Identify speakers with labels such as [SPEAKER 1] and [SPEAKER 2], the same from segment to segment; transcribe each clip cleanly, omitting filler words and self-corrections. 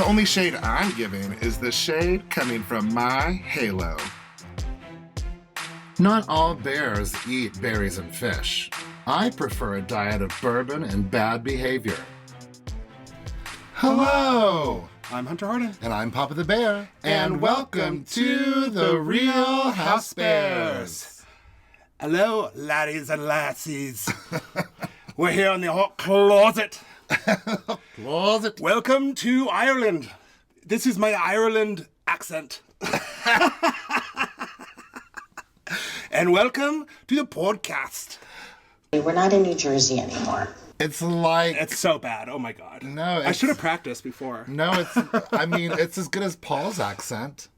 [SPEAKER 1] The only shade I'm giving is the shade coming from my halo. Not all bears eat berries and fish. I prefer a diet of bourbon and bad behavior. Hello!
[SPEAKER 2] I'm Hunter Harden.
[SPEAKER 1] And I'm Papa the Bear. And welcome to the Real Housebears.
[SPEAKER 2] Hello, laddies and lassies. We're here in the hot closet.
[SPEAKER 1] Closet.
[SPEAKER 2] Welcome to Ireland. This is my Ireland accent. And welcome to the podcast.
[SPEAKER 3] We're not in New Jersey anymore.
[SPEAKER 1] It's like...
[SPEAKER 2] It's so bad. Oh my God.
[SPEAKER 1] No,
[SPEAKER 2] I should have practiced before.
[SPEAKER 1] No, it's as good as Paul's accent.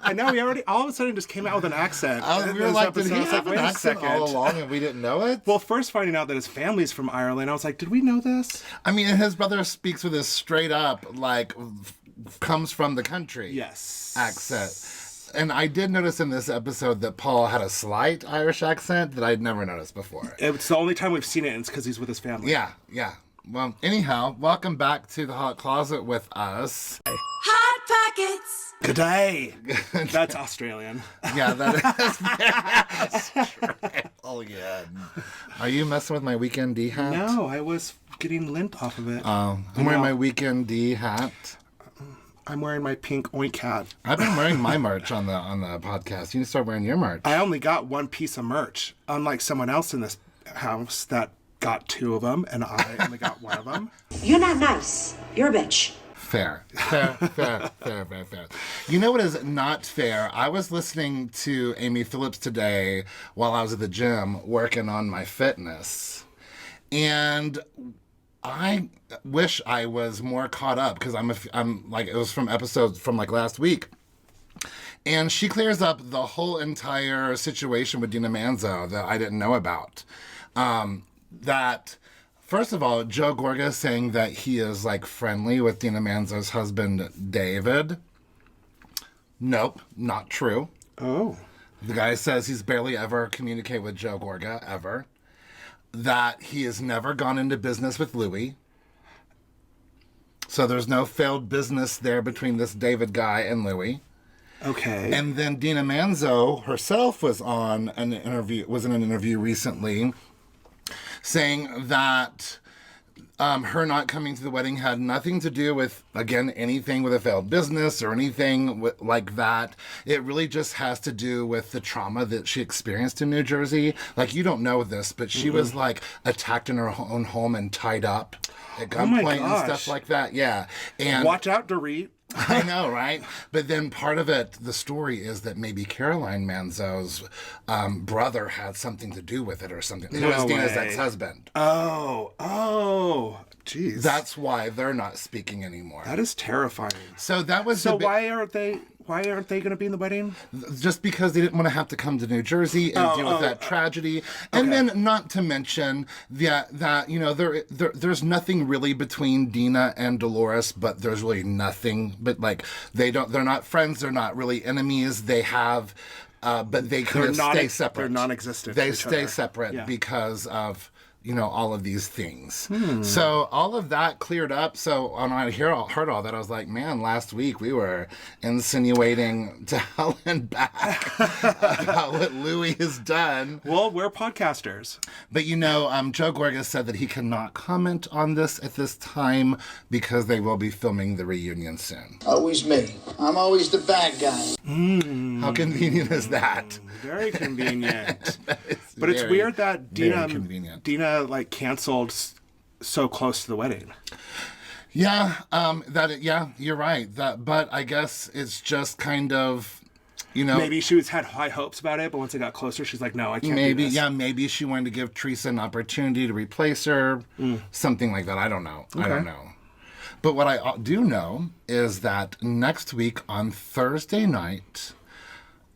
[SPEAKER 2] I know, we already all of a sudden just came out with an accent.
[SPEAKER 1] We were like, did he have an
[SPEAKER 2] wait
[SPEAKER 1] accent all along and we didn't know it?
[SPEAKER 2] Well, first finding out that his family's from Ireland, I was like, did we know this?
[SPEAKER 1] I mean, his brother speaks with his straight up, like, comes from the country.
[SPEAKER 2] Yes.
[SPEAKER 1] Accent. And I did notice in this episode that Paul had a slight Irish accent that I'd never noticed before.
[SPEAKER 2] It's the only time we've seen it, and it's because he's with his family.
[SPEAKER 1] Yeah. Well, anyhow, welcome back to the Hot Closet with us.
[SPEAKER 4] Hot Pockets!
[SPEAKER 2] Good day. That's Australian.
[SPEAKER 1] Yeah, that is Australian. Are you messing with my Weekend D hat?
[SPEAKER 2] No, I was getting lint off of it.
[SPEAKER 1] I'm wearing my Weekend D hat.
[SPEAKER 2] I'm wearing my pink oink hat.
[SPEAKER 1] I've been wearing my merch on the podcast. You need to start wearing your merch.
[SPEAKER 2] I only got one piece of merch, unlike someone else in this house that got two of them, and I only got one of them.
[SPEAKER 3] You're not nice. You're a bitch.
[SPEAKER 1] Fair. You know what is not fair? I was listening to Amy Phillips today while I was at the gym working on my fitness. And I wish I was more caught up because I'm like, it was from episodes from like last week. And she clears up the whole entire situation with Dina Manzo that I didn't know about. That, first of all, Joe Gorga is saying that he is like friendly with Dina Manzo's husband, David. Nope, not true.
[SPEAKER 2] Oh.
[SPEAKER 1] The guy says he's barely ever communicated with Joe Gorga, ever. That he has never gone into business with Louis. So there's no failed business there between this David guy and Louis.
[SPEAKER 2] Okay.
[SPEAKER 1] And then Dina Manzo herself was in an interview recently saying that her not coming to the wedding had nothing to do with, again, anything with a failed business or anything like that. It really just has to do with the trauma that she experienced in New Jersey. Like, you don't know this, but she was, like, attacked in her own home and tied up at gunpoint and stuff like that. Yeah. And
[SPEAKER 2] watch out, Dorit.
[SPEAKER 1] I know, right? But then part of it, the story is that maybe Caroline Manzo's brother had something to do with it or something. It was Dina's ex-husband.
[SPEAKER 2] Oh, jeez.
[SPEAKER 1] That's why they're not speaking anymore.
[SPEAKER 2] That is terrifying.
[SPEAKER 1] So that was
[SPEAKER 2] why aren't they going to be in the wedding?
[SPEAKER 1] Just because they didn't want to have to come to New Jersey and deal with that tragedy. And then not to mention that you know, there's nothing really between Dina and Dolores, but there's really nothing. But like they're not friends, they're not really enemies. They have but they could stay separate.
[SPEAKER 2] They're non-existent.
[SPEAKER 1] They stay separate because of, you know, all of these things. So all of that cleared up. So when I heard all that, I was like, man, last week we were insinuating to hell and back about what Louis has done.
[SPEAKER 2] Well, we're podcasters.
[SPEAKER 1] But, you know, Joe Gorga said that he cannot comment on this at this time because they will be filming the reunion soon.
[SPEAKER 5] Always me. I'm always the bad guy.
[SPEAKER 1] How convenient is that?
[SPEAKER 2] Very convenient. But it's weird that Dina like canceled so close to the wedding.
[SPEAKER 1] Yeah, you're right. But I guess it's just kind of, you know,
[SPEAKER 2] maybe she had high hopes about it, but once it got closer, she's like, no, I can't do this.
[SPEAKER 1] Maybe she wanted to give Teresa an opportunity to replace her, something like that. I don't know.
[SPEAKER 2] Okay.
[SPEAKER 1] I don't know. But what I do know is that next week on Thursday night,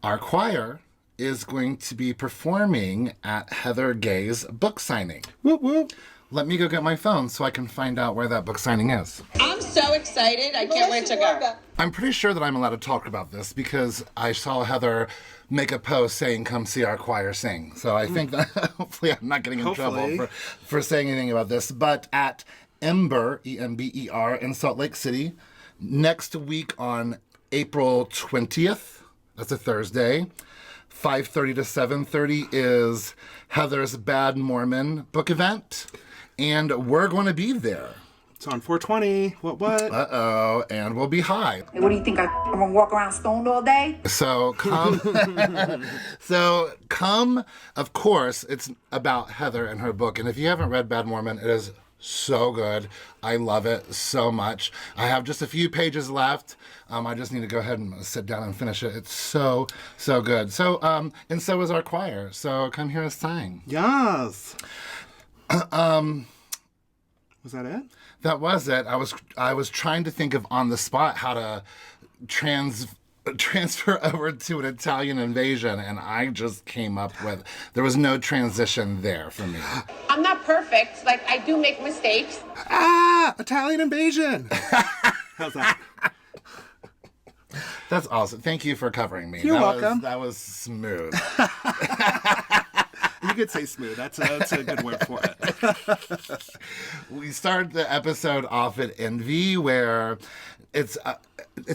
[SPEAKER 1] our choir is going to be performing at Heather Gay's book signing.
[SPEAKER 2] Whoop, whoop.
[SPEAKER 1] Let me go get my phone so I can find out where that book signing is.
[SPEAKER 4] I'm so excited. I can't wait to go.
[SPEAKER 1] I'm pretty sure that I'm allowed to talk about this because I saw Heather make a post saying, come see our choir sing. So I think that hopefully I'm not getting in trouble for saying anything about this. But at Ember, E-M-B-E-R, in Salt Lake City. Next week on April 20th, that's a Thursday, 5:30 to 7:30 is Heather's Bad Mormon book event. And we're going to be there.
[SPEAKER 2] It's on 420. What?
[SPEAKER 1] Uh-oh. And we'll be high.
[SPEAKER 6] Hey, what do you think? I'm going to walk around stoned all day?
[SPEAKER 1] So come. Of course, it's about Heather and her book. And if you haven't read Bad Mormon, it is so good. I love it so much. I have just a few pages left. I just need to go ahead and sit down and finish it. It's so, so good. So, and so is our choir. So come hear us sing.
[SPEAKER 2] Yes. Was that it?
[SPEAKER 1] That was it. I was trying to think of on the spot how to transfer over to an Italian invasion, and I just came up with there was no transition there for me.
[SPEAKER 4] I'm not perfect. Like, I do make mistakes.
[SPEAKER 2] Italian invasion. How's that?
[SPEAKER 1] That's awesome. Thank you for covering me.
[SPEAKER 2] You're welcome.
[SPEAKER 1] That was smooth.
[SPEAKER 2] You could say smooth. That's a good word for it.
[SPEAKER 1] We started the episode off at Envy, where it's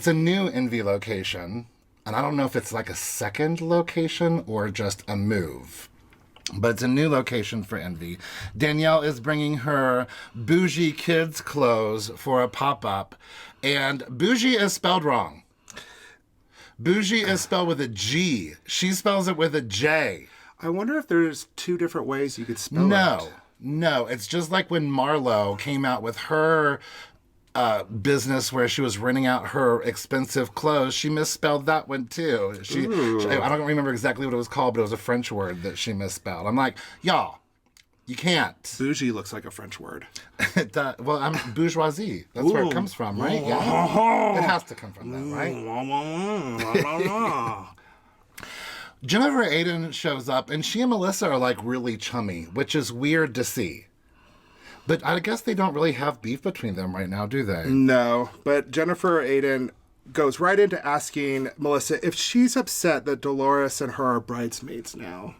[SPEAKER 1] a new Envy location, and I don't know if it's like a second location or just a move. But it's a new location for Envy. Danielle is bringing her bougie kids clothes for a pop-up, and bougie is spelled wrong. Bougie is spelled with a G. She spells it with a J.
[SPEAKER 2] I wonder if there's two different ways you could spell it.
[SPEAKER 1] No. It's just like when Marlo came out with her business where she was renting out her expensive clothes. She misspelled that one too. She I don't remember exactly what it was called, but it was a French word that she misspelled. I'm like, y'all, you can't.
[SPEAKER 2] Bougie looks like a French word.
[SPEAKER 1] Well, I'm bourgeoisie. That's where it comes from, right? Yeah. It has to come from that, right? Jennifer Aydin shows up, and she and Melissa are like really chummy, which is weird to see. But I guess they don't really have beef between them right now, do they?
[SPEAKER 2] No, but Jennifer Aydin goes right into asking Melissa if she's upset that Dolores and her are bridesmaids now.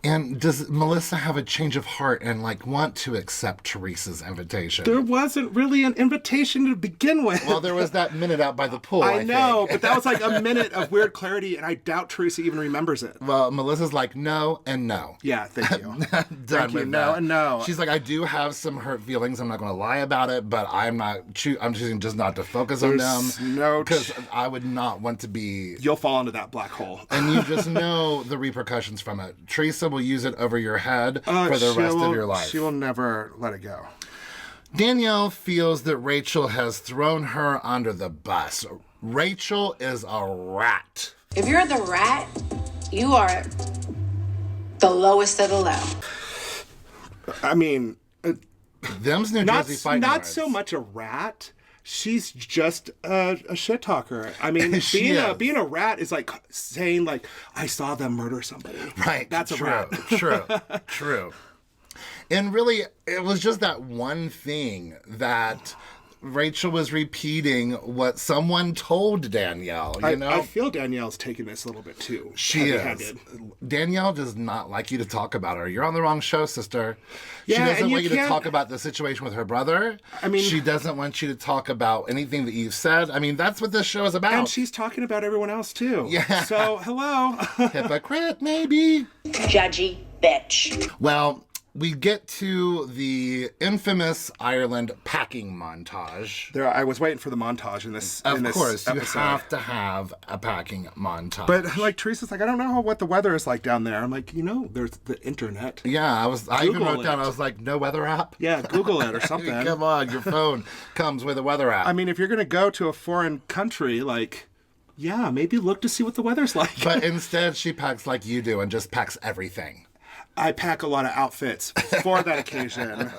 [SPEAKER 1] And does Melissa have a change of heart and like want to accept Teresa's invitation?
[SPEAKER 2] There wasn't really an invitation to begin with.
[SPEAKER 1] Well, there was that minute out by the pool. I
[SPEAKER 2] know,
[SPEAKER 1] think.
[SPEAKER 2] But that was like a minute of weird clarity, and I doubt Teresa even remembers it.
[SPEAKER 1] Well, Melissa's like, no and no.
[SPEAKER 2] Yeah, thank you.
[SPEAKER 1] Done with
[SPEAKER 2] no
[SPEAKER 1] that.
[SPEAKER 2] and no.
[SPEAKER 1] She's like, I do have some hurt feelings. I'm not going to lie about it, but I'm choosing just not to focus on them. Because I would not want to be.
[SPEAKER 2] You'll fall into that black hole.
[SPEAKER 1] And you just know the repercussions from it. Teresa will use it over your head for the rest of your life.
[SPEAKER 2] She will never let it go.
[SPEAKER 1] Danielle feels that Rachel has thrown her under the bus. Rachel is a rat.
[SPEAKER 3] If you're the rat, you are the lowest of the low.
[SPEAKER 2] I mean,
[SPEAKER 1] them's New Jersey fighting
[SPEAKER 2] not
[SPEAKER 1] words.
[SPEAKER 2] so much a rat. She's just a shit talker. I mean, being a rat is like saying like, I saw them murder somebody.
[SPEAKER 1] Right.
[SPEAKER 2] That's a rat.
[SPEAKER 1] True. And really, it was just that one thing that Rachel was repeating what someone told Danielle, you know?
[SPEAKER 2] I feel Danielle's taking this a little bit too.
[SPEAKER 1] She is. Danielle does not like you to talk about her. You're on the wrong show, sister. She doesn't want you to talk about the situation with her brother. I mean, she doesn't want you to talk about anything that you've said. I mean, that's what this show is about.
[SPEAKER 2] And she's talking about everyone else too.
[SPEAKER 1] Yeah.
[SPEAKER 2] So, hello.
[SPEAKER 1] Hypocrite, maybe.
[SPEAKER 3] Judgy bitch.
[SPEAKER 1] Well, we get to the infamous Ireland packing montage.
[SPEAKER 2] I was waiting for the montage in this
[SPEAKER 1] Of course,
[SPEAKER 2] episode.
[SPEAKER 1] you have to have a packing montage.
[SPEAKER 2] But like Teresa's like, I don't know what the weather is like down there. I'm like, there's the internet.
[SPEAKER 1] Yeah, I even wrote down,
[SPEAKER 2] it.
[SPEAKER 1] I was like, no weather app?
[SPEAKER 2] Yeah, Google it or something.
[SPEAKER 1] Come on, your phone comes with a weather app.
[SPEAKER 2] I mean, if you're going to go to a foreign country, like, yeah, maybe look to see what the weather's like.
[SPEAKER 1] But instead, she packs like you do and just packs everything.
[SPEAKER 2] I pack a lot of outfits for that occasion.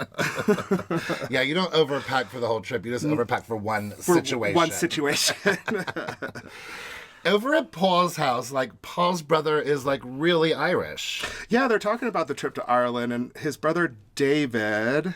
[SPEAKER 1] Yeah, you don't overpack for the whole trip. You just overpack for one situation.
[SPEAKER 2] One situation.
[SPEAKER 1] Over at Paul's house, like, Paul's brother is, like, really Irish.
[SPEAKER 2] Yeah, they're talking about the trip to Ireland, and his brother David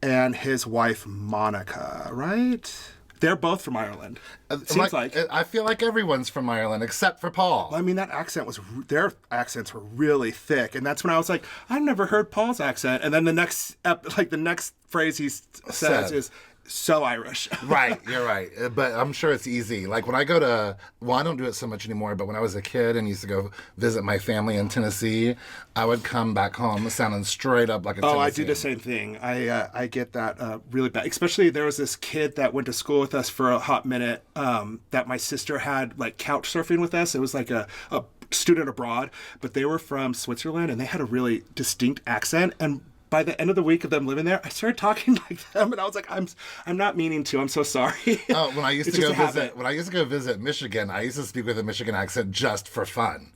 [SPEAKER 2] and his wife Monica, right? They're both from Ireland. Seems like.
[SPEAKER 1] I feel like everyone's from Ireland except for Paul.
[SPEAKER 2] I mean, their accents were really thick, and that's when I was like, I've never heard Paul's accent. And then the next phrase he says is so Irish.
[SPEAKER 1] Right, you're right. But I'm sure it's easy. Like when I go to, I don't do it so much anymore, but when I was a kid and used to go visit my family in Tennessee, I would come back home sounding straight up like a Tennessean.
[SPEAKER 2] Oh, I do the same thing. I get that really bad. Especially there was this kid that went to school with us for a hot minute that my sister had like couch surfing with us. It was like a student abroad, but they were from Switzerland and they had a really distinct accent. And by the end of the week of them living there, I started talking like them, and I was like, I'm not meaning to. I'm so sorry.
[SPEAKER 1] Oh, when I used to go visit Michigan, I used to speak with a Michigan accent just for fun.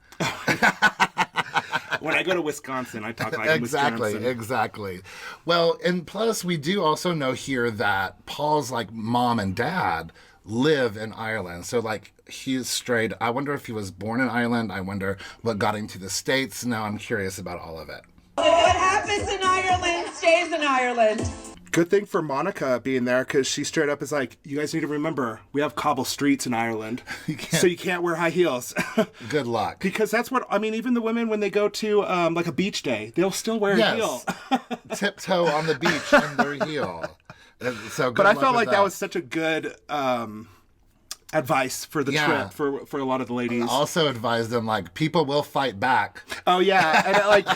[SPEAKER 2] When I go to Wisconsin, I talk like Wisconsin.
[SPEAKER 1] Exactly. Well, and plus we do also know here that Paul's like mom and dad live in Ireland. So like he's straight. I wonder if he was born in Ireland. I wonder what got him to the States. Now I'm curious about all of it.
[SPEAKER 4] What happens in Ireland stays in Ireland.
[SPEAKER 2] Good thing for Monica being there, because she straight up is like, you guys need to remember, we have cobble streets in Ireland, so you can't wear high heels.
[SPEAKER 1] Good luck.
[SPEAKER 2] Because that's what, I mean, even the women, when they go to like a beach day, they'll still wear a heel.
[SPEAKER 1] Tiptoe on the beach in their heel. So good
[SPEAKER 2] but I
[SPEAKER 1] luck
[SPEAKER 2] felt
[SPEAKER 1] with
[SPEAKER 2] like that was such a good advice for the trip for a lot of the ladies.
[SPEAKER 1] Also advised them, like, people will fight back.
[SPEAKER 2] Oh, yeah. And like,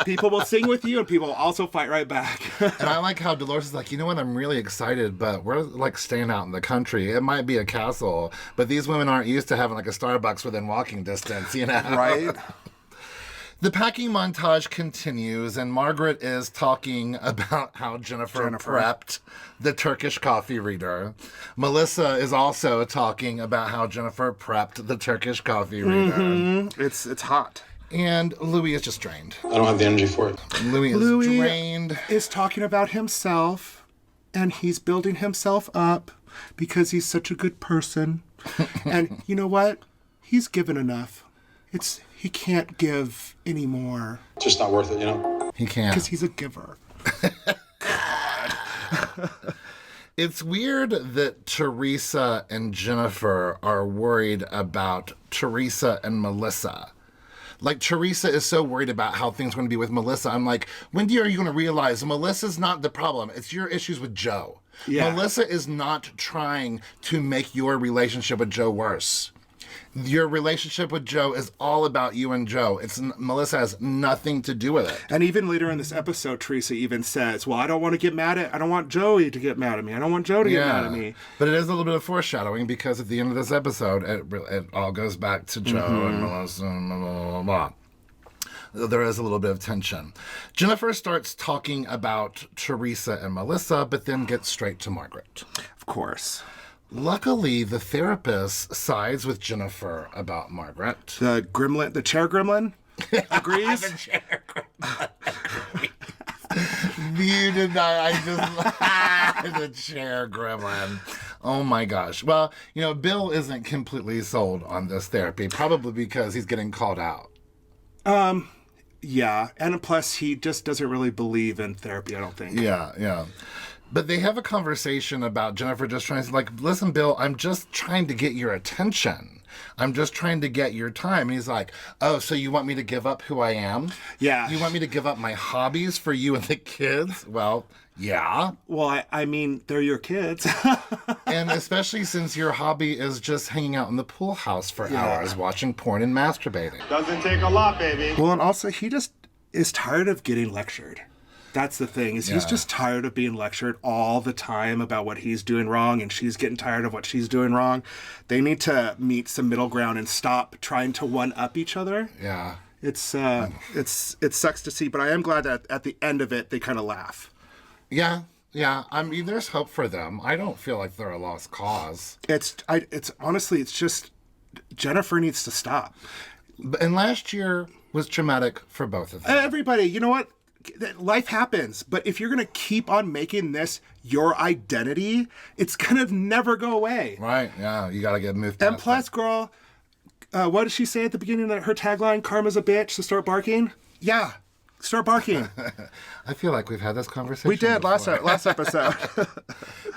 [SPEAKER 2] people will sing with you and people will also fight right back.
[SPEAKER 1] And I like how Dolores is like, you know what, I'm really excited, but we're like staying out in the country. It might be a castle, but these women aren't used to having like a Starbucks within walking distance, you know?
[SPEAKER 2] Right.
[SPEAKER 1] The packing montage continues, and Margaret is talking about how Jennifer prepped the Turkish coffee reader. Melissa is also talking about how Jennifer prepped the Turkish coffee reader.
[SPEAKER 2] Mm-hmm. It's hot.
[SPEAKER 1] And Louis is just drained.
[SPEAKER 7] I don't have the energy for it.
[SPEAKER 1] Louis drained.
[SPEAKER 2] Is talking about himself, and he's building himself up because he's such a good person. And you know what? He's given enough. He can't give anymore.
[SPEAKER 7] It's just not worth it, you know?
[SPEAKER 1] He can't.
[SPEAKER 2] Because he's a giver.
[SPEAKER 1] It's weird that Teresa and Jennifer are worried about Teresa and Melissa. Like, Teresa is so worried about how things are going to be with Melissa. I'm like, when are you going to realize Melissa's not the problem? It's your issues with Joe. Yeah. Melissa is not trying to make your relationship with Joe worse. Your relationship with Joe is all about you and Joe. Melissa has nothing to do with it.
[SPEAKER 2] And even later in this episode, Teresa even says, well, I don't want Joey to get mad at me. I don't want Joe to get mad at me.
[SPEAKER 1] But it is a little bit of foreshadowing, because at the end of this episode, it all goes back to Joe and Melissa and blah, blah, blah, blah. There is a little bit of tension. Jennifer starts talking about Teresa and Melissa, but then gets straight to Margaret.
[SPEAKER 2] Of course.
[SPEAKER 1] Luckily, the therapist sides with Jennifer about Margaret.
[SPEAKER 2] The chair gremlin, agrees.
[SPEAKER 1] The chair gremlin agrees. You did not. The chair gremlin. Oh my gosh. Well, you know, Bill isn't completely sold on this therapy, probably because he's getting called out.
[SPEAKER 2] Yeah, and plus he just doesn't really believe in therapy, I don't think.
[SPEAKER 1] Yeah. But they have a conversation about Jennifer just trying to, like, listen, Bill, I'm just trying to get your attention. I'm just trying to get your time. And he's like, oh, so you want me to give up who I am?
[SPEAKER 2] Yeah.
[SPEAKER 1] You want me to give up my hobbies for you and the kids? Well, yeah.
[SPEAKER 2] Well, I mean, they're your kids.
[SPEAKER 1] And especially since your hobby is just hanging out in the pool house for hours, watching porn and masturbating.
[SPEAKER 8] Doesn't take a lot, baby.
[SPEAKER 2] Well, and also he just is tired of getting lectured. That's the thing, is he's just tired of being lectured all the time about what he's doing wrong, and she's getting tired of what she's doing wrong. They need to meet some middle ground and stop trying to one-up each other.
[SPEAKER 1] Yeah.
[SPEAKER 2] It sucks to see, but I am glad that at the end of it, they kind of laugh.
[SPEAKER 1] Yeah. I mean, there's hope for them. I don't feel like they're a lost cause.
[SPEAKER 2] It's just Jennifer needs to stop.
[SPEAKER 1] And last year was traumatic for both of them.
[SPEAKER 2] Everybody, you know what? Life happens, but if you're going to keep on making this your identity, it's going to never go away.
[SPEAKER 1] Right, yeah, you got to get moved past.
[SPEAKER 2] And plus, girl, what did she say at the beginning of her tagline? Karma's a bitch, so start barking? Yeah, start barking.
[SPEAKER 1] I feel like we've had this conversation
[SPEAKER 2] We did
[SPEAKER 1] before.
[SPEAKER 2] last episode.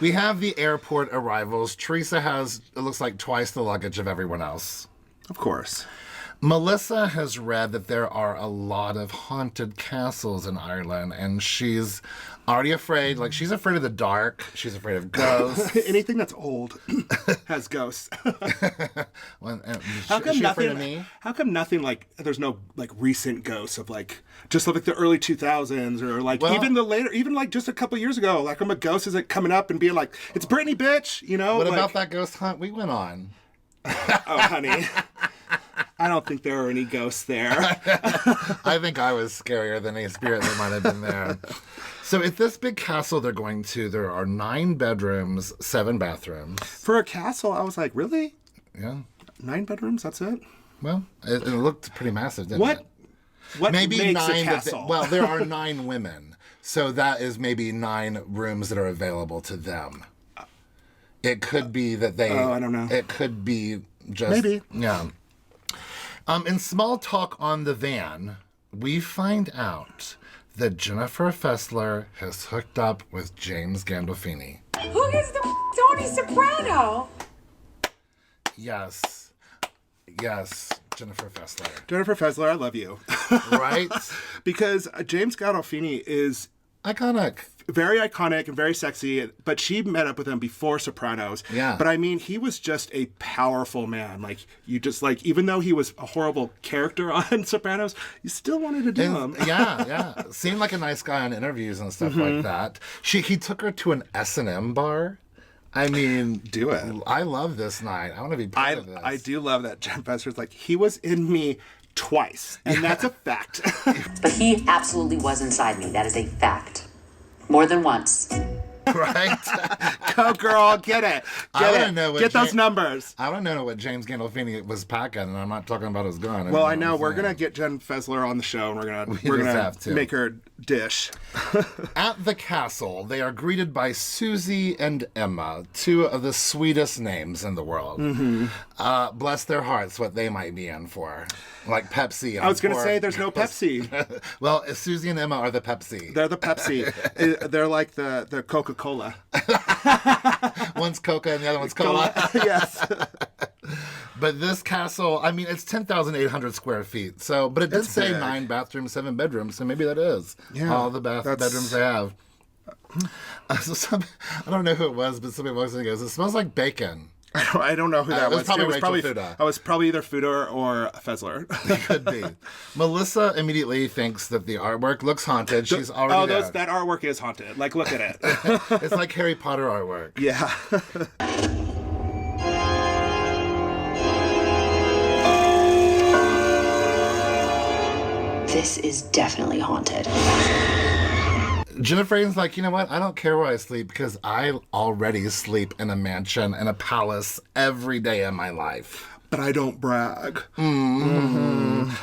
[SPEAKER 1] We have the airport arrivals. Teresa has, it looks like, twice the luggage of everyone else.
[SPEAKER 2] Of course.
[SPEAKER 1] Melissa has read that there are a lot of haunted castles in Ireland, and she's already afraid. Like, she's afraid of the dark. She's afraid of ghosts.
[SPEAKER 2] Anything that's old has ghosts.
[SPEAKER 1] Well,
[SPEAKER 2] How come
[SPEAKER 1] she afraid
[SPEAKER 2] nothing?
[SPEAKER 1] of me?
[SPEAKER 2] How come nothing like? There's no like recent ghosts of like just like the early 2000s or like
[SPEAKER 1] Well-
[SPEAKER 2] even the later, even like just a couple years ago. Like, I'm a ghost isn't coming up and being like, "It's Britney, bitch," you know?
[SPEAKER 1] What
[SPEAKER 2] like,
[SPEAKER 1] about that ghost hunt we went on?
[SPEAKER 2] Oh, honey. I don't think there are any ghosts there.
[SPEAKER 1] I think I was scarier than any spirit that might have been there. So at this big castle they're going to, there are 9 bedrooms, 7 bathrooms.
[SPEAKER 2] For a castle, I was like, really?
[SPEAKER 1] Yeah.
[SPEAKER 2] 9 bedrooms? That's it?
[SPEAKER 1] Well, it looked pretty massive, didn't
[SPEAKER 2] What?
[SPEAKER 1] it?
[SPEAKER 2] What
[SPEAKER 1] Maybe
[SPEAKER 2] makes
[SPEAKER 1] 9.
[SPEAKER 2] a castle?
[SPEAKER 1] Well, there are 9 women. So that is maybe 9 rooms that are available to them. It could be that they...
[SPEAKER 2] Oh, I don't know.
[SPEAKER 1] It could be just...
[SPEAKER 2] Maybe.
[SPEAKER 1] Yeah. In small talk on the van, we find out that Jennifer Fessler has hooked up with James Gandolfini.
[SPEAKER 4] Who is the Tony Soprano?
[SPEAKER 1] Yes. Yes, Jennifer Fessler.
[SPEAKER 2] Jennifer Fessler, I love you.
[SPEAKER 1] Right?
[SPEAKER 2] Because James Gandolfini is
[SPEAKER 1] Iconic.
[SPEAKER 2] very iconic and very sexy, but she met up with him before Sopranos.
[SPEAKER 1] Yeah.
[SPEAKER 2] But I mean, he was just a powerful man. Like, you just like, even though he was a horrible character on Sopranos, you still wanted to do him.
[SPEAKER 1] Yeah. Seemed like a nice guy on interviews and stuff like that. He took her to an S&M bar. I mean,
[SPEAKER 2] Do it.
[SPEAKER 1] I love this night. I want to be part of this.
[SPEAKER 2] I do love that Jen Fester's like, he was in me twice, and that's a fact.
[SPEAKER 8] But he absolutely was inside me. That is a fact. More than once.
[SPEAKER 1] Right?
[SPEAKER 2] Go, girl, get it.
[SPEAKER 1] I wanna know what
[SPEAKER 2] Get those
[SPEAKER 1] Jen-
[SPEAKER 2] numbers.
[SPEAKER 1] I don't know what James Gandolfini was packing, and I'm not talking about his gun.
[SPEAKER 2] Well, I know we're gonna get Jen Fessler on the show, and we're
[SPEAKER 1] just
[SPEAKER 2] gonna
[SPEAKER 1] have to.
[SPEAKER 2] make her dish.
[SPEAKER 1] At the castle, they are greeted by Suzie and Emma, 2 of the sweetest names in the world. Bless their hearts, what they might be in for. Like Pepsi.
[SPEAKER 2] I was gonna say there's no Pepsi.
[SPEAKER 1] Well, Suzie and Emma are the Pepsi.
[SPEAKER 2] They're the Pepsi. They're like the Coca Cola.
[SPEAKER 1] One's Coca and the other one's Cola.
[SPEAKER 2] Yes.
[SPEAKER 1] But this castle, I mean, it's 10,800 square feet. So, but it did
[SPEAKER 2] It's
[SPEAKER 1] say
[SPEAKER 2] big.
[SPEAKER 1] 9 bathrooms, 7 bedrooms. So maybe that is
[SPEAKER 2] Yeah,
[SPEAKER 1] all the
[SPEAKER 2] that's-
[SPEAKER 1] bedrooms they have. I don't know who it was, but somebody walks in and goes, "It smells like bacon."
[SPEAKER 2] I don't know who that
[SPEAKER 1] it was
[SPEAKER 2] was.
[SPEAKER 1] probably
[SPEAKER 2] It was
[SPEAKER 1] Rachel
[SPEAKER 2] probably
[SPEAKER 1] Fuda.
[SPEAKER 2] I was probably either Fuda or Fessler.
[SPEAKER 1] Could be. Melissa immediately thinks that the artwork looks haunted. She's already there.
[SPEAKER 2] That artwork is haunted. Like, look at it.
[SPEAKER 1] It's like Harry Potter artwork.
[SPEAKER 2] Yeah.
[SPEAKER 8] This is definitely haunted.
[SPEAKER 1] Jennifer's like, you know what? I don't care where I sleep because I already sleep in a mansion and a palace every day of my life.
[SPEAKER 2] But I don't brag.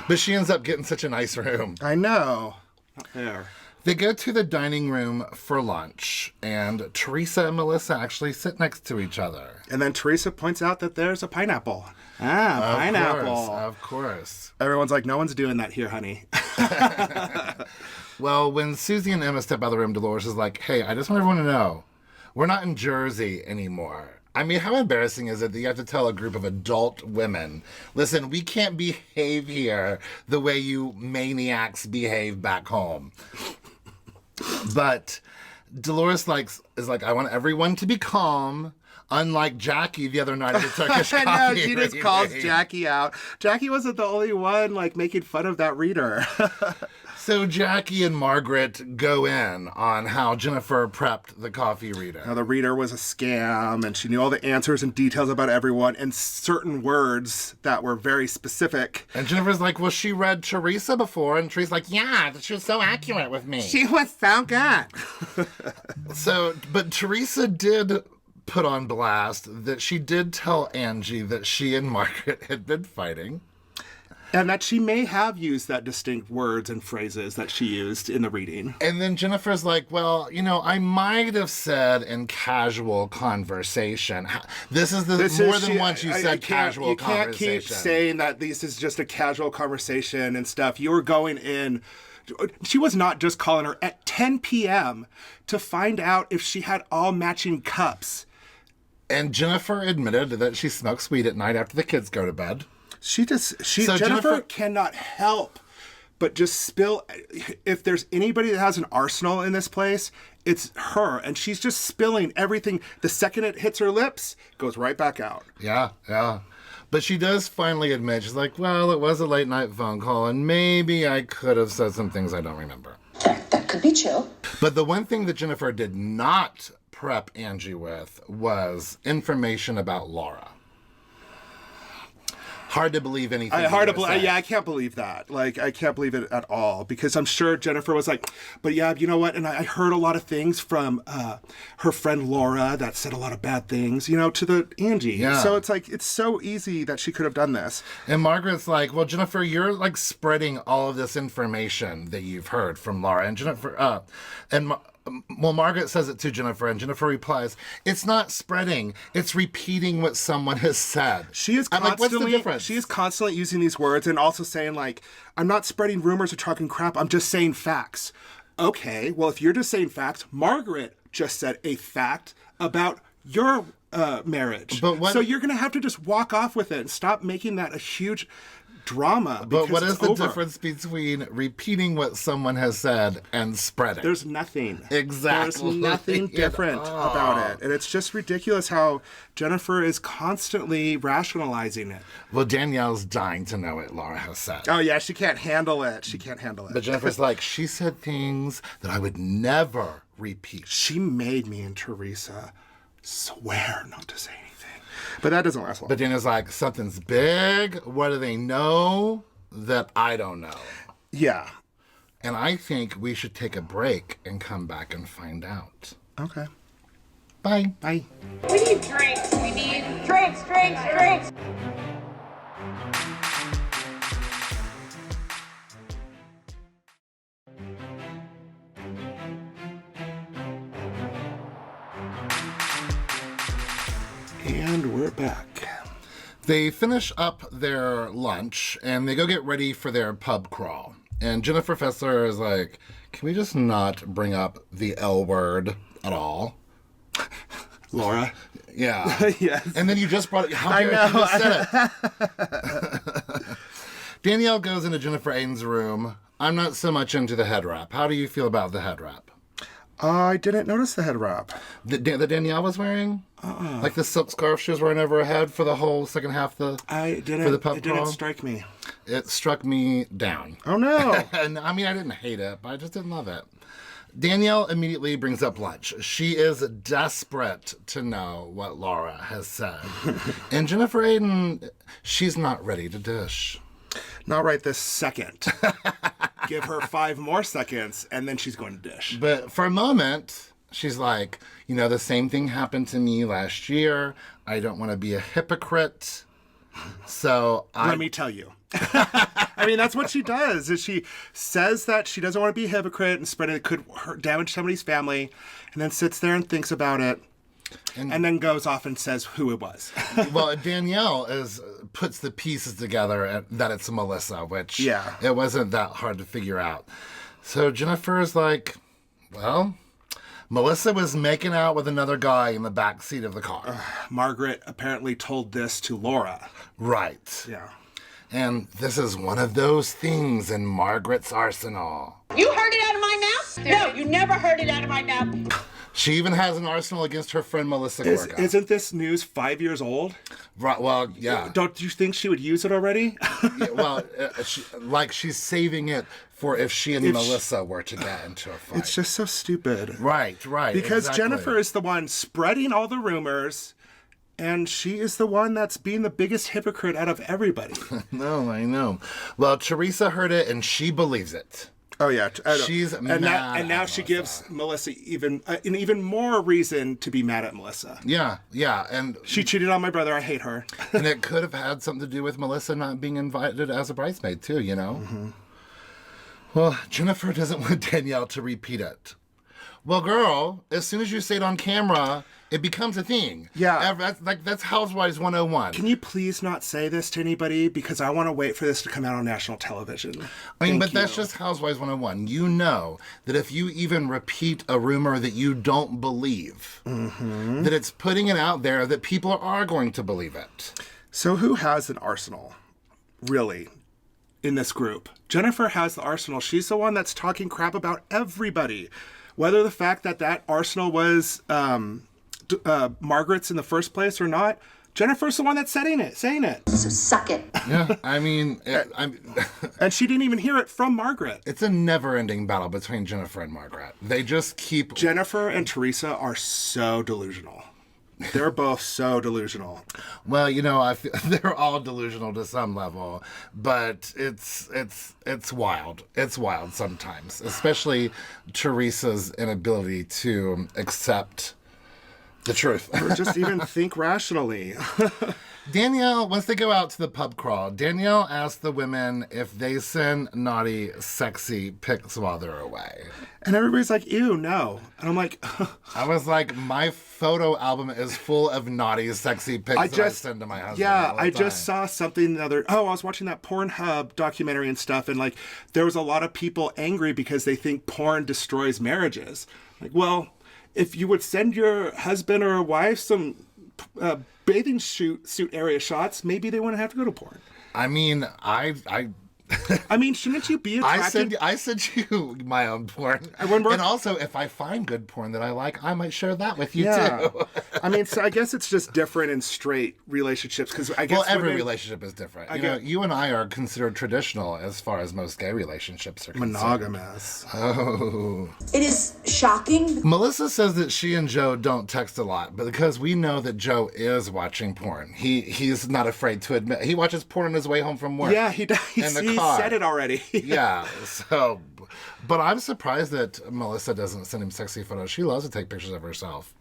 [SPEAKER 1] But she ends up getting such a nice room.
[SPEAKER 2] I know. Not fair.
[SPEAKER 1] They go to the dining room for lunch, and Teresa and Melissa actually sit next to each other.
[SPEAKER 2] And then Teresa points out that there's a pineapple. Ah, pineapple.
[SPEAKER 1] Of course.
[SPEAKER 2] Everyone's like, no one's doing that here, honey.
[SPEAKER 1] Well, when Suzie and Emma step out of the room, Dolores is like, hey, I just want everyone to know, we're not in Jersey anymore. I mean, how embarrassing is it that you have to tell a group of adult women, listen, we can't behave here the way you maniacs behave back home. But Dolores is like, I want everyone to be calm. Unlike Jackie the other night at the Turkish
[SPEAKER 2] I know,
[SPEAKER 1] coffee
[SPEAKER 2] she just
[SPEAKER 1] reading.
[SPEAKER 2] calls Jackie out. Jackie wasn't the only one, like, making fun of that reader.
[SPEAKER 1] So Jackie and Margaret go in on how Jennifer prepped the coffee reader.
[SPEAKER 2] Now, the reader was a scam, and she knew all the answers and details about everyone, and certain words that were very specific.
[SPEAKER 1] And Jennifer's like, well, she read Teresa before. And Teresa's like, yeah, she was so accurate with me.
[SPEAKER 2] She was so good.
[SPEAKER 1] So, but Teresa did put on blast that she did tell Angie that she and Margaret had been fighting.
[SPEAKER 2] And that she may have used that distinct words and phrases that she used in the reading.
[SPEAKER 1] And then Jennifer's like, well, you know, I might have said in casual conversation. This is more than once you said casual conversation.
[SPEAKER 2] You can't keep saying that this is just a casual conversation and stuff. You were going in She was not just calling her at 10 p.m. to find out if she had all matching cups.
[SPEAKER 1] And Jennifer admitted that she smokes weed at night after the kids go to bed.
[SPEAKER 2] So Jennifer cannot help but just spill. If there's anybody that has an arsenal in this place, it's her. And she's just spilling everything. The second it hits her lips, goes right back out.
[SPEAKER 1] Yeah. But she does finally admit, she's like, well, it was a late night phone call, and maybe I could have said some things I don't remember.
[SPEAKER 6] That could be true.
[SPEAKER 1] But the one thing that Jennifer did not prep Angie with was information about Laura. Hard to believe anything.
[SPEAKER 2] I can't believe that. Like, I can't believe it at all, because I'm sure Jennifer was like, but yeah, you know what? And I heard a lot of things from her friend Laura that said a lot of bad things, to the Angie.
[SPEAKER 1] Yeah.
[SPEAKER 2] So it's like, it's so easy that she could have done this.
[SPEAKER 1] And Margaret's like, well, Jennifer, you're like spreading all of this information that you've heard from Laura. And Jennifer, Margaret says it to Jennifer, and Jennifer replies, it's not spreading, it's repeating what someone has said.
[SPEAKER 2] She is constantly,
[SPEAKER 1] what's the difference?
[SPEAKER 2] She is constantly using these words and also saying, like, I'm not spreading rumors or talking crap, I'm just saying facts. Okay, well, if you're just saying facts, Margaret just said a fact about your marriage. So you're going to have to just walk off with it and stop making that a huge drama.
[SPEAKER 1] But what is the difference between repeating what someone has said and spreading?
[SPEAKER 2] There's nothing.
[SPEAKER 1] Exactly.
[SPEAKER 2] There's nothing different about it. And it's just ridiculous how Jennifer is constantly rationalizing it.
[SPEAKER 1] Well, Danielle's dying to know what Laura has said.
[SPEAKER 2] Oh, yeah, she can't handle it.
[SPEAKER 1] But Jennifer's like, she said things that I would never repeat.
[SPEAKER 2] She made me and Teresa swear not to say anything. But that doesn't last long.
[SPEAKER 1] But Daniel's like, something's big. What do they know that I don't know?
[SPEAKER 2] Yeah.
[SPEAKER 1] And I think we should take a break and come back and find out.
[SPEAKER 2] Okay.
[SPEAKER 1] Bye.
[SPEAKER 2] Bye.
[SPEAKER 4] We need drinks. We need drinks.
[SPEAKER 2] And we're back.
[SPEAKER 1] They finish up their lunch and they go get ready for their pub crawl. And Jennifer Fessler is like, can we just not bring up the L word at all?
[SPEAKER 2] Laura?
[SPEAKER 1] Yeah.
[SPEAKER 2] Yes.
[SPEAKER 1] And then you just brought it. How dare you just said it? Danielle goes into Jennifer Aydins' room. I'm not so much into the head wrap. How do you feel about the head wrap?
[SPEAKER 2] I didn't notice the head wrap.
[SPEAKER 1] That Danielle was wearing? Like the silk scarf she was wearing over her head for the whole second half for the pub crawl?
[SPEAKER 2] Didn't strike me.
[SPEAKER 1] It struck me down.
[SPEAKER 2] Oh, no.
[SPEAKER 1] And I mean, I didn't hate it, but I just didn't love it. Danielle immediately brings up lunch. She is desperate to know what Laura has said. And Jennifer Aydin, she's not ready to dish.
[SPEAKER 2] Not right this second. Give her 5 more seconds, and then she's going to dish.
[SPEAKER 1] But for a moment, she's like, the same thing happened to me last year. I don't want to be a hypocrite. So
[SPEAKER 2] let me tell you. I mean, that's what she does, is she says that she doesn't want to be a hypocrite and spread it could damage somebody's family, and then sits there and thinks about it. And then goes off and says who it was.
[SPEAKER 1] Well, Danielle puts the pieces together that it's Melissa, which it wasn't that hard to figure out. So Jennifer is like, well, Melissa was making out with another guy in the back seat of the car.
[SPEAKER 2] Margaret apparently told this to Laura.
[SPEAKER 1] Right.
[SPEAKER 2] Yeah.
[SPEAKER 1] And this is one of those things in Margaret's arsenal.
[SPEAKER 4] You heard it out of my mouth? No, you never heard it out of my mouth.
[SPEAKER 1] She even has an arsenal against her friend Melissa Gorga.
[SPEAKER 2] Isn't this news 5 years old?
[SPEAKER 1] Right, well, yeah.
[SPEAKER 2] Don't you think she would use it already?
[SPEAKER 1] Yeah, well, she's saving it for if she and Melissa were to get into a fight.
[SPEAKER 2] It's just so stupid.
[SPEAKER 1] Right.
[SPEAKER 2] Because
[SPEAKER 1] exactly.
[SPEAKER 2] Jennifer is the one spreading all the rumors, and she is the one that's being the biggest hypocrite out of everybody.
[SPEAKER 1] No, I know. Well, Teresa heard it, and she believes it.
[SPEAKER 2] Oh, yeah.
[SPEAKER 1] She's mad
[SPEAKER 2] and now she gives Melissa even more reason to be mad at Melissa.
[SPEAKER 1] Yeah. And
[SPEAKER 2] she cheated on my brother. I hate her.
[SPEAKER 1] And it could have had something to do with Melissa not being invited as a bridesmaid, too, Mm-hmm. Well, Jennifer doesn't want Danielle to repeat it. Well, girl, as soon as you say it on camera, it becomes a thing.
[SPEAKER 2] Yeah.
[SPEAKER 1] That's Housewives 101.
[SPEAKER 2] Can you please not say this to anybody? Because I want to wait for this to come out on national television.
[SPEAKER 1] That's just Housewives 101. You know that if you even repeat a rumor that you don't believe, that it's putting it out there that people are going to believe it.
[SPEAKER 2] So who has an arsenal, really, in this group? Jennifer has the arsenal. She's the one that's talking crap about everybody. Whether the fact that arsenal was Margaret's in the first place or not, Jennifer's the one that's saying it.
[SPEAKER 8] So suck it.
[SPEAKER 1] Yeah, I mean...
[SPEAKER 2] and she didn't even hear it from Margaret.
[SPEAKER 1] It's a never-ending battle between Jennifer and Margaret. They just keep...
[SPEAKER 2] Jennifer and Teresa are so delusional. They're both so delusional.
[SPEAKER 1] Well, I feel they're all delusional to some level, but it's wild. It's wild sometimes, especially Teresa's inability to accept the truth.
[SPEAKER 2] Or just even think rationally.
[SPEAKER 1] Danielle, once they go out to the pub crawl, Danielle asks the women if they send naughty, sexy pics while they're away.
[SPEAKER 2] And everybody's like, ew, no. And I'm like...
[SPEAKER 1] I was like, my photo album is full of naughty, sexy pics that I send to my husband.
[SPEAKER 2] Yeah, I just saw something the other... I was watching that Pornhub documentary and stuff, and there was a lot of people angry because they think porn destroys marriages. Like, well, if you would send your husband or wife some... bathing suit area shots, maybe they wouldn't have to go to porn.
[SPEAKER 1] I mean, I
[SPEAKER 2] mean, shouldn't you be attracted?
[SPEAKER 1] I send you my own porn. And also, if I find good porn that I like, I might share that with you too.
[SPEAKER 2] I mean, so I guess it's just different in straight relationships because I guess
[SPEAKER 1] every relationship is different. You and I are considered traditional as far as most gay relationships are concerned.
[SPEAKER 2] Monogamous.
[SPEAKER 1] Oh.
[SPEAKER 3] It is shocking.
[SPEAKER 1] Melissa says that she and Joe don't text a lot, but because we know that Joe is watching porn, he's not afraid to admit he watches porn on his way home from work.
[SPEAKER 2] Yeah, he does. He said it already.
[SPEAKER 1] Yeah, so, but I'm surprised that Melissa doesn't send him sexy photos. She loves to take pictures of herself.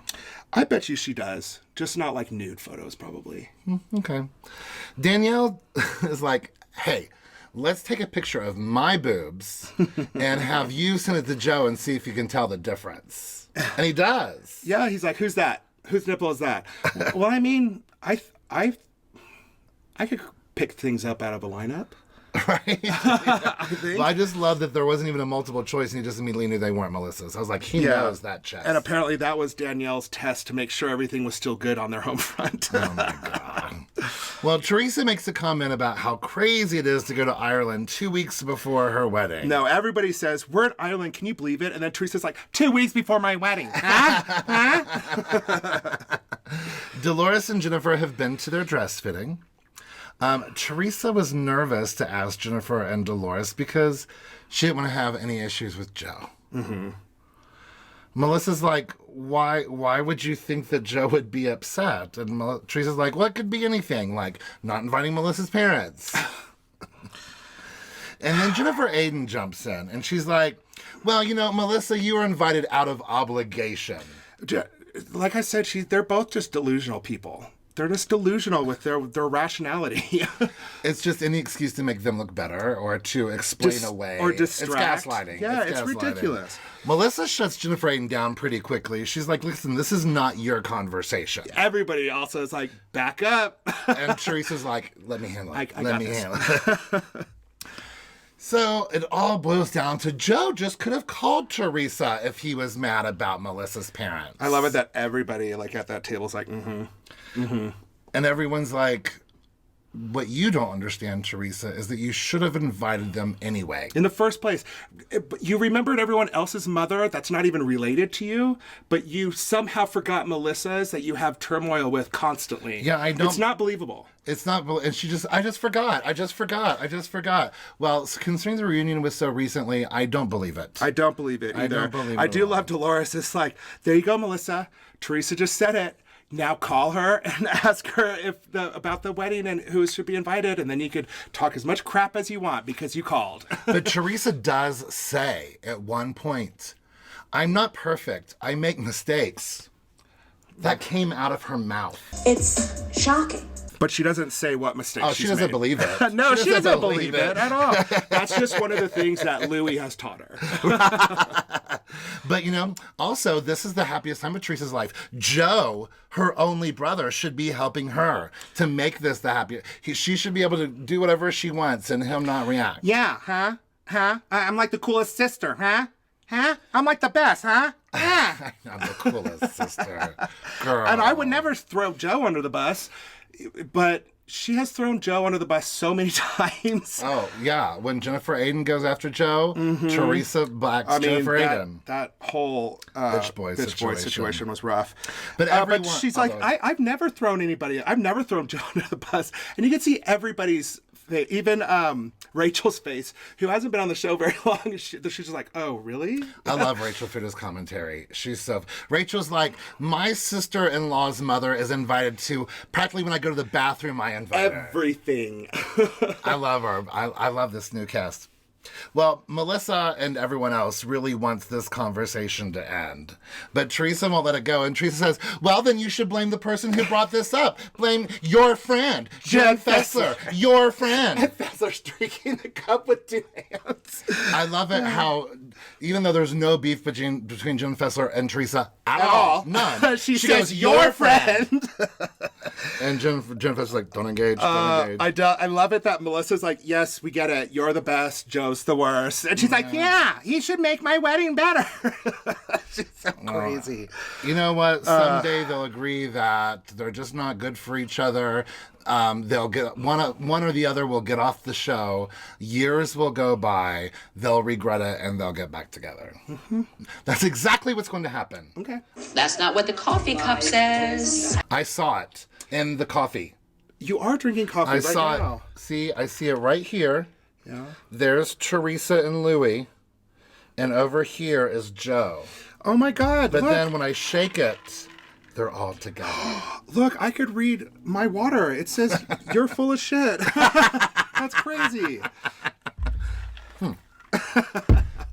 [SPEAKER 2] I bet you she does. Just not like nude photos, probably.
[SPEAKER 1] Okay. Danielle is like, hey, let's take a picture of my boobs and have you send it to Joe and see if you can tell the difference. And he does.
[SPEAKER 2] Yeah, he's like, who's that? Whose nipple is that? Well, I mean, I could pick things up out of a lineup.
[SPEAKER 1] Right? I think. Well, I just love that there wasn't even a multiple choice and he just immediately knew they weren't Melissa's. I was like, he knows that chest.
[SPEAKER 2] And apparently that was Danielle's test to make sure everything was still good on their home front.
[SPEAKER 1] Oh my God. Well, Teresa makes a comment about how crazy it is to go to Ireland 2 weeks before her wedding.
[SPEAKER 2] No, everybody says, we're in Ireland, can you believe it? And then Teresa's like, 2 weeks before my wedding. Huh?
[SPEAKER 1] Dolores and Jennifer have been to their dress fitting. Teresa was nervous to ask Jennifer and Dolores because she didn't want to have any issues with Joe. Mm-hmm. Melissa's like, why would you think that Joe would be upset? And Teresa's like, well, it could be anything, like not inviting Melissa's parents. And then Jennifer Aydin jumps in, and she's like, well, Melissa, you were invited out of obligation.
[SPEAKER 2] Like I said, they're both just delusional people. They're just delusional with their rationality.
[SPEAKER 1] It's just any excuse to make them look better or to explain away.
[SPEAKER 2] Or distract.
[SPEAKER 1] It's gaslighting.
[SPEAKER 2] Yeah, it's
[SPEAKER 1] gaslighting.
[SPEAKER 2] ridiculous.
[SPEAKER 1] Melissa shuts Jennifer Aydin down pretty quickly. She's like, listen, this is not your conversation.
[SPEAKER 2] Everybody also is like, back up.
[SPEAKER 1] And Teresa's like, let me handle it. Let me handle it. So it all boils down to Joe just could have called Teresa if he was mad about Melissa's parents.
[SPEAKER 2] I love it that everybody at that table is like, mm-hmm. Mm-hmm.
[SPEAKER 1] And everyone's like, what you don't understand, Teresa, is that you should have invited them anyway.
[SPEAKER 2] In the first place. You remembered everyone else's mother that's not even related to you, but you somehow forgot Melissa's that you have turmoil with constantly.
[SPEAKER 1] Yeah, I don't.
[SPEAKER 2] It's not believable.
[SPEAKER 1] It's not, and I just forgot. Well, considering the reunion was so recently, I don't believe it.
[SPEAKER 2] I don't believe it either.
[SPEAKER 1] I don't believe it.
[SPEAKER 2] I do love Dolores. It's like, there you go, Melissa. Teresa just said it. Now call her and ask her about the wedding and who should be invited, and then you could talk as much crap as you want because you called.
[SPEAKER 1] But Teresa does say at one point, I'm not perfect. I make mistakes. That came out of her mouth.
[SPEAKER 3] It's shocking.
[SPEAKER 2] But she doesn't say what mistakes
[SPEAKER 1] she doesn't believe it.
[SPEAKER 2] No, she doesn't believe it at all. That's just one of the things that Louis has taught her.
[SPEAKER 1] But, also, this is the happiest time of Teresa's life. Joe, her only brother, should be helping her to make this the happiest. She should be able to do whatever she wants and him not react.
[SPEAKER 2] Yeah, huh? I'm like the coolest sister, huh? I'm like the best, huh?
[SPEAKER 1] I'm the coolest sister. Girl.
[SPEAKER 2] And I would never throw Joe under the bus, but she has thrown Joe under the bus so many times.
[SPEAKER 1] Oh, yeah. When Jennifer Aydin goes after Joe, Teresa backs Jennifer Aydin.
[SPEAKER 2] That whole
[SPEAKER 1] bitch boy
[SPEAKER 2] situation was rough.
[SPEAKER 1] But
[SPEAKER 2] she's like, I've never thrown Joe under the bus. And you can see everybody's face, even Rachel's face, who hasn't been on the show very long. She's just like, oh, really?
[SPEAKER 1] I love Rachel Fuda's commentary. Rachel's like, my sister-in-law's mother is invited to practically when I go to the bathroom, I invite her.
[SPEAKER 2] Everything.
[SPEAKER 1] I love her. I love this new cast. Well, Melissa and everyone else really wants this conversation to end. But Teresa won't let it go. And Teresa says, well, then you should blame the person who brought this up. Blame your friend, Jen Fessler. Your friend.
[SPEAKER 2] And Fessler's drinking the cup with two hands.
[SPEAKER 1] I love it how, even though there's no beef between Jen Fessler and Teresa at all, none.
[SPEAKER 2] she goes, your friend.
[SPEAKER 1] And Jen Fessler's like, don't engage, don't engage.
[SPEAKER 2] I love it that Melissa's like, yes, we get it. You're the best. Joe's the worst. And she's like, yeah, he should make my wedding better. She's so crazy.
[SPEAKER 1] You know what? Someday they'll agree that they're just not good for each other. They'll get one or the other will get off the show. Years will go by. They'll regret it and they'll get back together. Mm-hmm. That's exactly what's going to happen.
[SPEAKER 2] Okay.
[SPEAKER 8] That's not what the coffee cup says.
[SPEAKER 1] I saw it in the coffee.
[SPEAKER 2] You are drinking coffee right now.
[SPEAKER 1] I saw it. See, I see it right here.
[SPEAKER 2] Yeah.
[SPEAKER 1] There's Teresa and Louie, and over here is Joe.
[SPEAKER 2] Oh my God!
[SPEAKER 1] But then when I shake it, they're all together.
[SPEAKER 2] Look, I could read my water. It says you're full of shit. That's crazy.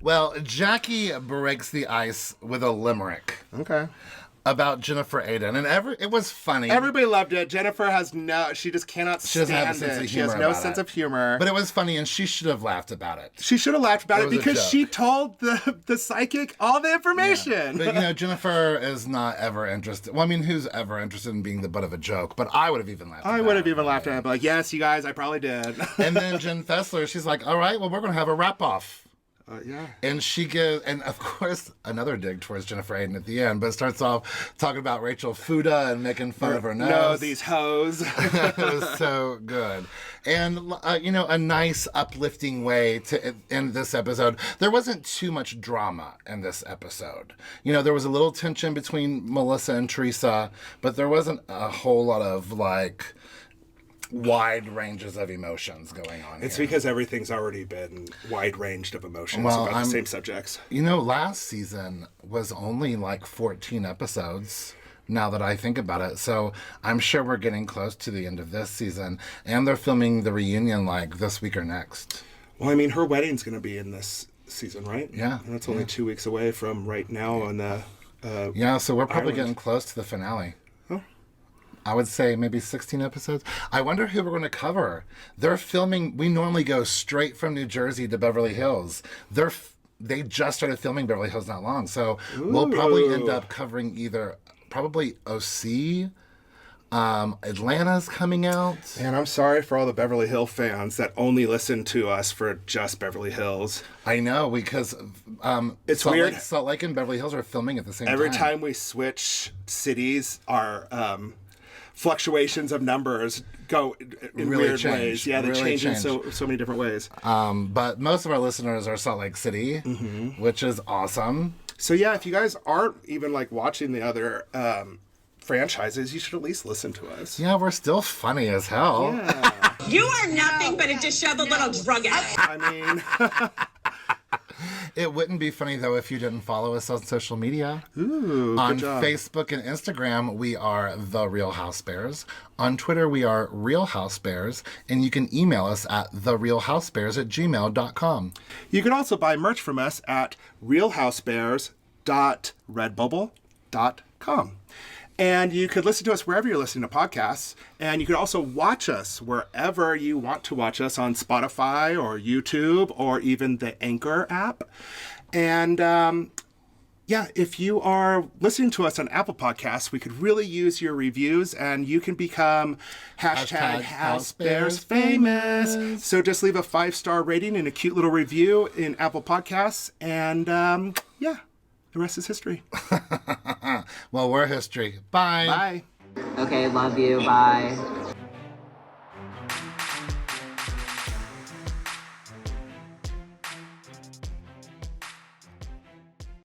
[SPEAKER 1] Well, Jackie breaks the ice with a limerick.
[SPEAKER 2] Okay.
[SPEAKER 1] About Jennifer Aydin, and it was funny.
[SPEAKER 2] Everybody loved it. Jennifer she just cannot stand
[SPEAKER 1] doesn't have a sense of humor.
[SPEAKER 2] She has no sense of humor.
[SPEAKER 1] But it was funny, and she should have laughed about it.
[SPEAKER 2] She should have laughed about it because she told the psychic all the information.
[SPEAKER 1] Yeah. But Jennifer is not ever interested. Well, I mean, who's ever interested in being the butt of a joke? But I would have even laughed.
[SPEAKER 2] I would have even laughed at it. Like, yes, you guys, I probably did.
[SPEAKER 1] And then Jen Fessler, she's like, all right, well, we're gonna have a wrap off.
[SPEAKER 2] Yeah.
[SPEAKER 1] And she gives, and of course, another dig towards Jennifer Aydin at the end, but it starts off talking about Rachel Fuda and making fun of her nose.
[SPEAKER 2] No, these hoes.
[SPEAKER 1] It was so good. And, a nice uplifting way to end this episode. There wasn't too much drama in this episode. There was a little tension between Melissa and Teresa, but there wasn't a whole lot of, wide ranges of emotions going on
[SPEAKER 2] It's
[SPEAKER 1] here.
[SPEAKER 2] because everything's already been wide ranged of emotions about the same subjects.
[SPEAKER 1] Last season was only 14 episodes, now that I think about it. So I'm sure we're getting close to the end of this season. And they're filming the reunion this week or next.
[SPEAKER 2] Well, I mean, her wedding's going to be in this season, right?
[SPEAKER 1] Yeah.
[SPEAKER 2] And that's only 2 weeks away from right now on the
[SPEAKER 1] so we're probably getting close to the finale. I would say maybe 16 episodes. I wonder who we're going to cover. They're filming. We normally go straight from New Jersey to Beverly Hills. They just started filming Beverly Hills not long. So we'll probably end up covering probably OC. Atlanta's coming out.
[SPEAKER 2] And I'm sorry for all the Beverly Hills fans that only listen to us for just Beverly Hills.
[SPEAKER 1] I know, because
[SPEAKER 2] it's weird.
[SPEAKER 1] Salt Lake and Beverly Hills are filming at the same time.
[SPEAKER 2] Every time we switch cities, our fluctuations of numbers go in
[SPEAKER 1] really
[SPEAKER 2] weird ways. Yeah, they
[SPEAKER 1] really
[SPEAKER 2] change in so many different ways.
[SPEAKER 1] But most of our listeners are Salt Lake City, which is awesome.
[SPEAKER 2] So yeah, if you guys aren't even watching the other franchises, you should at least listen to us.
[SPEAKER 1] Yeah, we're still funny as hell.
[SPEAKER 2] Yeah.
[SPEAKER 4] You are nothing but a disheveled little drug addict.
[SPEAKER 2] I mean...
[SPEAKER 1] It wouldn't be funny, though, if you didn't follow us on social media.
[SPEAKER 2] Ooh,
[SPEAKER 1] on
[SPEAKER 2] good job.
[SPEAKER 1] Facebook and Instagram, we are The Real Housebears. On Twitter, we are Real Housebears. And you can email us at therealhousebears@gmail.com.
[SPEAKER 2] You can also buy merch from us at realhousebears.redbubble.com. And you could listen to us wherever you're listening to podcasts. And you could also watch us wherever you want to watch us on Spotify or YouTube or even the Anchor app. And yeah, if you are listening to us on Apple Podcasts, we could really use your reviews, and you can become hashtag Housebears famous. So just leave a 5-star rating and a cute little review in Apple Podcasts, and yeah, the rest is history.
[SPEAKER 1] Well, we're history. Bye.
[SPEAKER 2] Bye.
[SPEAKER 8] Okay, love you. Bye.